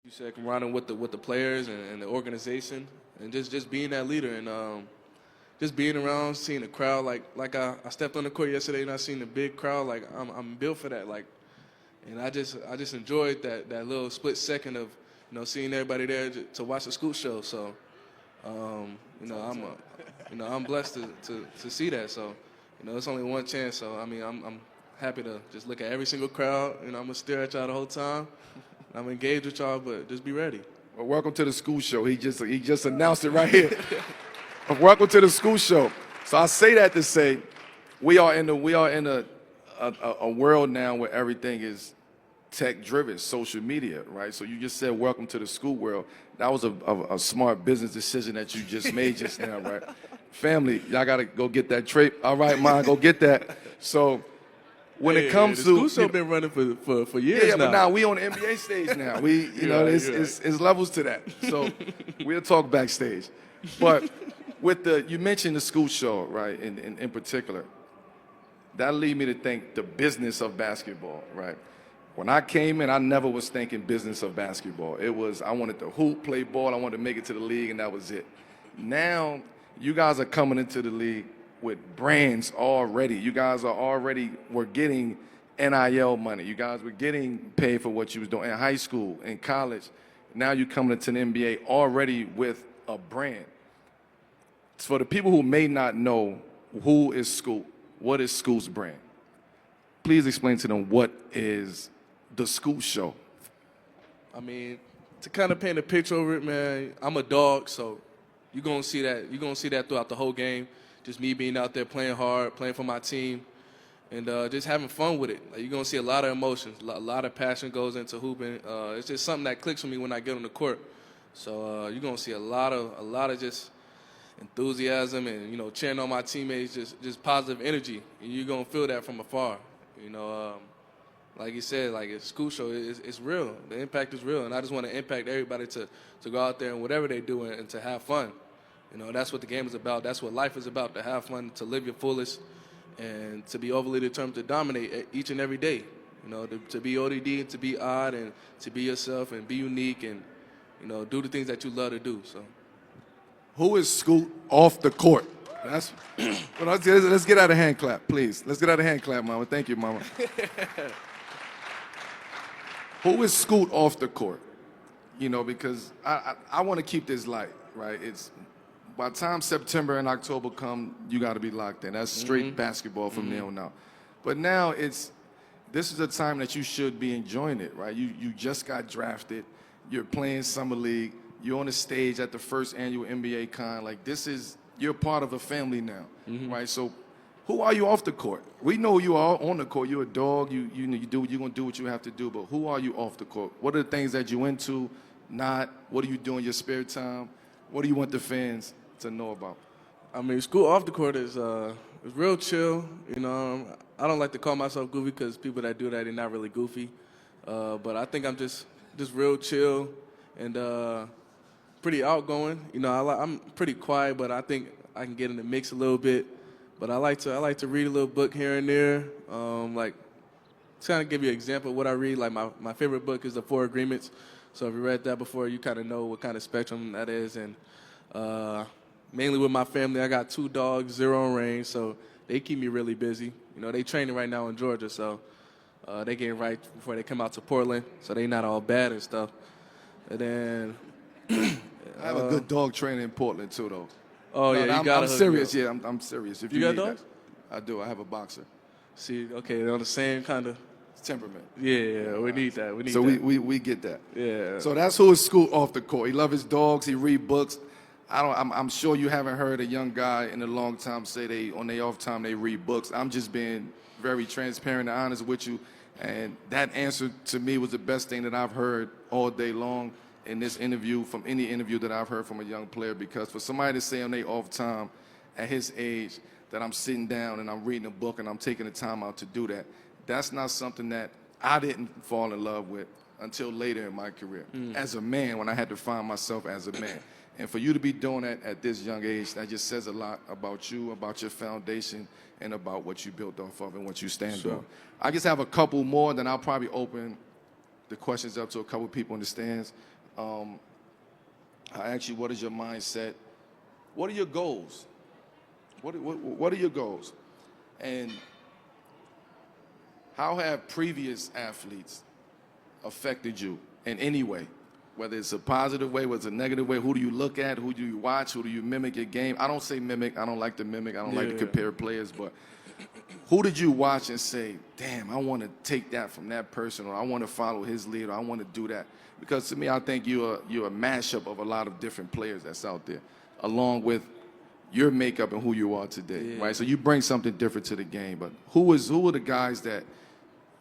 You said running with the players and the organization, and just being that leader and just being around, seeing the crowd. I stepped on the court yesterday and I seen the big crowd. Like I'm built for that. And I just enjoyed that little split second of seeing everybody there to watch the school show. So I'm blessed to see that. So it's only one chance. So I mean I'm happy to just look at every single crowd. I'm gonna stare at y'all the whole time. I'm engaged with y'all, but just be ready. Well, welcome to the school show. He just announced it right here. Welcome to the school show. So I say that to say we are in a world now where everything is tech driven, social media, right? So you just said welcome to the school world. That was a smart business decision that you just made just now, right? Family, y'all gotta go get that trade. All right, Mom, go get that. So when it comes the to school show been running for years yeah, now. but now we on the NBA stage now. We it's levels to that. So we'll talk backstage. But with you mentioned the school show, right? In particular, that lead me to think the business of basketball, right? When I came in, I never was thinking business of basketball. It was I wanted to hoop, play ball, I wanted to make it to the league, and that was it. Now you guys are coming into the league with brands already. You guys were getting NIL money. You guys were getting paid for what you was doing in high school, in college. Now you're coming into the NBA already with a brand. For the people who may not know who is Scoot, what is Scoot's brand? Please explain to them what is the Scoot Show. I mean, to kind of paint a picture over it, man, I'm a dog, so you're gonna see that. You're gonna see that throughout the whole game. Just me being out there playing hard, playing for my team, and just having fun with it. You're going to see a lot of emotions, a lot of passion goes into hooping. It's just something that clicks for me when I get on the court. So you're going to see a lot of just enthusiasm and, cheering on my teammates, just positive energy. And you're going to feel that from afar. Like you said, like a school show, it's real. The impact is real. And I just want to impact everybody to go out there and whatever they do and to have fun. That's what the game is about. That's what life is about, to have fun, to live your fullest, and to be overly determined to dominate each and every day. To be ODD, to be odd, and to be yourself and be unique and, do the things that you love to do. So, who is Scoot off the court? Let's get out a hand clap, please. Let's get out a hand clap, Mama. Thank you, Mama. Who is Scoot off the court? Because I want to keep this light, right? By the time September and October come, you got to be locked in. That's straight basketball from there on out. But now this is a time that you should be enjoying it, right? You just got drafted. You're playing summer league. You're on the stage at the first annual NBA Con. You're part of a family now, right? So who are you off the court? We know you are on the court. You're a dog. You're going to do what you have to do. But who are you off the court? What are the things that you're into? Not. What are you doing in your spare time? What do you want the fans to know about? I mean, school off the court is real chill. I don't like to call myself goofy because people that do that, they're not really goofy. But I think I'm just real chill and pretty outgoing. I'm pretty quiet, but I think I can get in the mix a little bit. But I like to read a little book here and there. To kind of give you an example of what I read, like my favorite book is The Four Agreements. So if you read that before, you kind of know what kind of spectrum that is. And mainly with my family, I got 2 dogs, 0 in range, so they keep me really busy. They training right now in Georgia, so they getting right before they come out to Portland, so they not all bad and stuff. And then I have a good dog trainer in Portland too, though. Oh yeah, I'm serious. Yeah, I'm serious. If you got dogs? I do. I have a boxer. See, okay, they're on the same kind of temperament. Yeah, we need that. So we get that. Yeah. So that's who is Scoot off the court. He loves his dogs. He read books. I'm sure you haven't heard a young guy in a long time say on their off time they read books. I'm just being very transparent and honest with you. And that answer to me was the best thing that I've heard all day long in this interview, from any interview that I've heard from a young player. Because for somebody to say on their off time at his age that I'm sitting down and I'm reading a book and I'm taking the time out to do that, that's not something that I didn't fall in love with until later in my career. As a man, when I had to find myself as a man. And for you to be doing that at this young age, that just says a lot about you, about your foundation, and about what you built off of and what you stand on. I just have a couple more, then I'll probably open the questions up to a couple people in the stands. I asked you, what is your mindset? What are your goals? What are your goals? And how have previous athletes affected you in any way? Whether it's a positive way, whether it's a negative way, who do you look at? Who do you watch? Who do you mimic your game? I don't say mimic. I don't like to mimic. I don't like to compare players. But who did you watch and say, damn, I want to take that from that person, or I want to follow his lead, or I want to do that? Because to me, I think you're a mashup of a lot of different players that's out there, along with your makeup and who you are today, right? So you bring something different to the game. But who are the guys that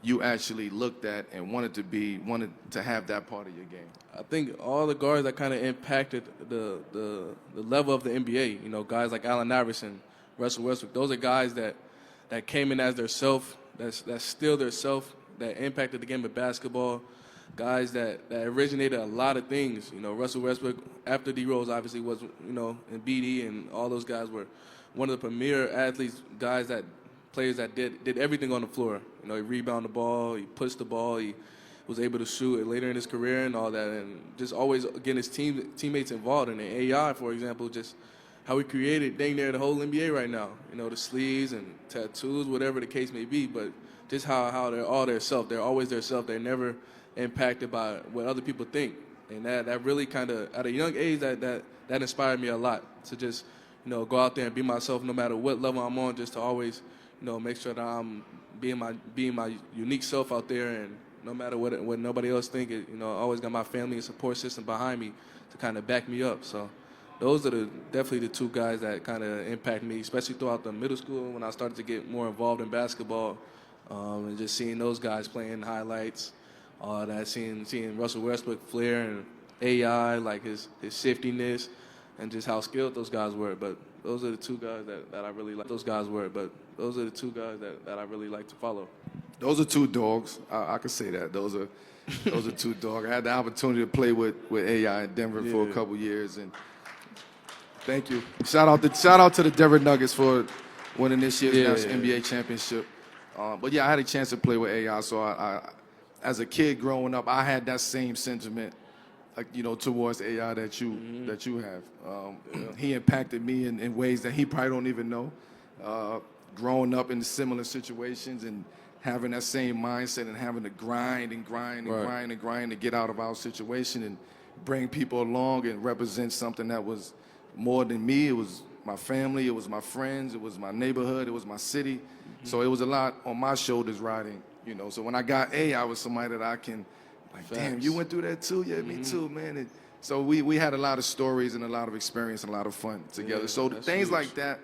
you actually looked at and wanted to have that part of your game? I think all the guards that kind of impacted the level of the NBA, you know, guys like Allen Iverson, Russell Westbrook, those are guys that came in as their self, that's still their self, that impacted the game of basketball, guys that originated a lot of things. You know, Russell Westbrook, after D Rose obviously was, you know, and BD and all those guys were one of the premier athletes, players that did everything on the floor. You know, he rebounded the ball, he pushed the ball, he was able to shoot it later in his career and all that, and just always getting his teammates involved. And in AI, for example, just how we created dang near the whole NBA right now. You know, the sleeves and tattoos, whatever the case may be, but just how they're all their self. They're always their self. They're never impacted by what other people think. And that really kind of, at a young age, that inspired me a lot to just, you know, go out there and be myself no matter what level I'm on, just to always, you know, make sure that I'm being my unique self out there, and no matter what nobody else think, you know, I always got my family and support system behind me to kind of back me up. So those are definitely the two guys that kind of impact me, especially throughout the middle school when I started to get more involved in basketball, and just seeing those guys playing highlights, that seeing Russell Westbrook flair and AI, like his shiftiness, and just how skilled those guys were. But those are the two guys that I really like. Those guys were, but those are the two guys that I really like to follow. Those are two dogs. I could say that. Those are two dogs. I had the opportunity to play with AI in Denver for a couple years, and thank you. Shout out to the Denver Nuggets for winning this year's NBA championship. But yeah, I had a chance to play with AI. So I as a kid growing up, I had that same sentiment, like, you know, towards AI that you have. He impacted me in ways that he probably don't even know. Growing up in similar situations and having that same mindset and having to grind to get out of our situation and bring people along and represent something that was more than me. It was my family, it was my friends, it was my neighborhood, it was my city. So it was a lot on my shoulders riding, you know. So when I got I was somebody that I can, like, damn, you went through that too? Yeah, me too, man. And so we had a lot of stories and a lot of experience and a lot of fun together. So the things like that,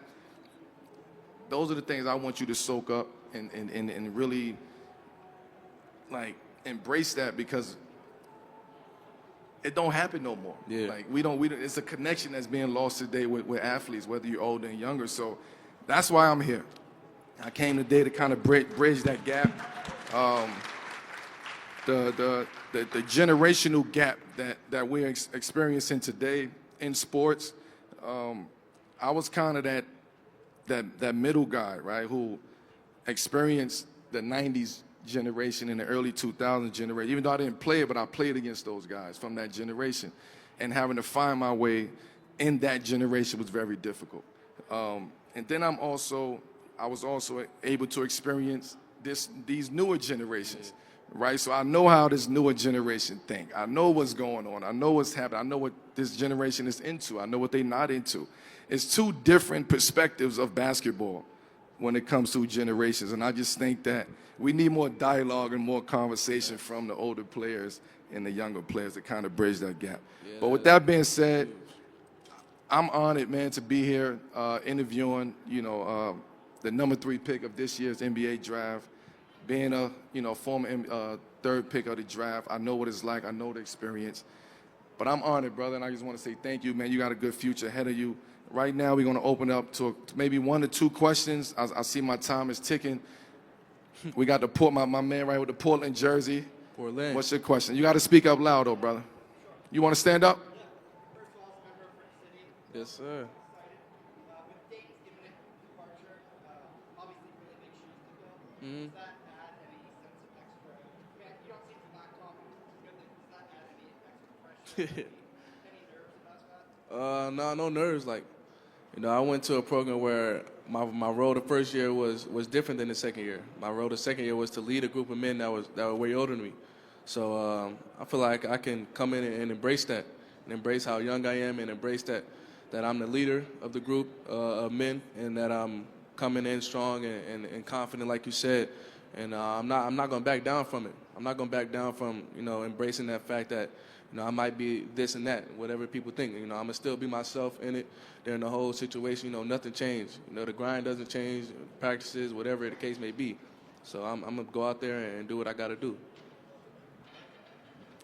those are the things I want you to soak up and really, like, embrace that, because it don't happen no more. Like, we don't, it's a connection that's being lost today with athletes, whether you're older and younger. So that's why I'm here. I came today to kind of bridge that gap, the generational gap that we're experiencing today in sports. I was kind of that middle guy, right, who experienced the 90s generation and the early 2000s generation. Even though I didn't play it, but I played against those guys from that generation. And having to find my way in that generation was very difficult. And then I was also able to experience these newer generations, right? So I know how this newer generation think. I know what's going on. I know what's happening. I know what this generation is into. I know what they're not into. It's two different perspectives of basketball when it comes to generations. And I just think that we need more dialogue and more conversation from the older players and the younger players to kind of bridge that gap. But with that being said, I'm honored, man, to be here interviewing, you know, the number 3 pick of this year's NBA draft, being a former third pick of the draft. I know what it's like. I know the experience. But I'm honored, brother, and I just want to say thank you, man. You got a good future ahead of you. Right now, we're going to open up to maybe 1 or 2 questions. I see my time is ticking. We got my man right with the Portland jersey. Portland. What's your question? You got to speak up loud, though, brother. You want to stand up? Yes, sir. No nerves. Like, I went to a program where my role the first year was different than the second year. My role the second year was to lead a group of men that were way older than me. So I feel like I can come in and embrace that, and embrace how young I am, and embrace that I'm the leader of the group of men, and that I'm coming in strong and confident, like you said. And I'm not going to back down from it. I'm not going to back down from embracing that fact that I might be this and that, whatever people think. I'm gonna still be myself in it during the whole situation. Nothing changed. The grind doesn't change, practices, whatever the case may be. So I'm gonna go out there and do what I got to do.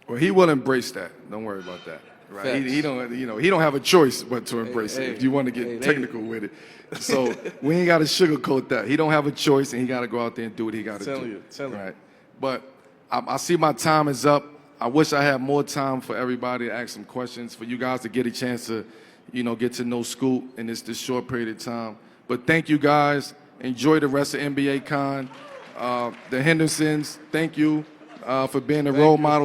Well, he will embrace that. Don't worry about that. Right? He don't. He don't have a choice but to embrace it. If you want to get technical with it, so we ain't got to sugarcoat that. He don't have a choice, and he got to go out there and do what he got to do. Tell you. Right. But I see my time is up. I wish I had more time for everybody to ask some questions, for you guys to get a chance to, get to know Scoop in this short period of time. But thank you guys. Enjoy the rest of NBA Con. The Hendersons, thank you for being a role model.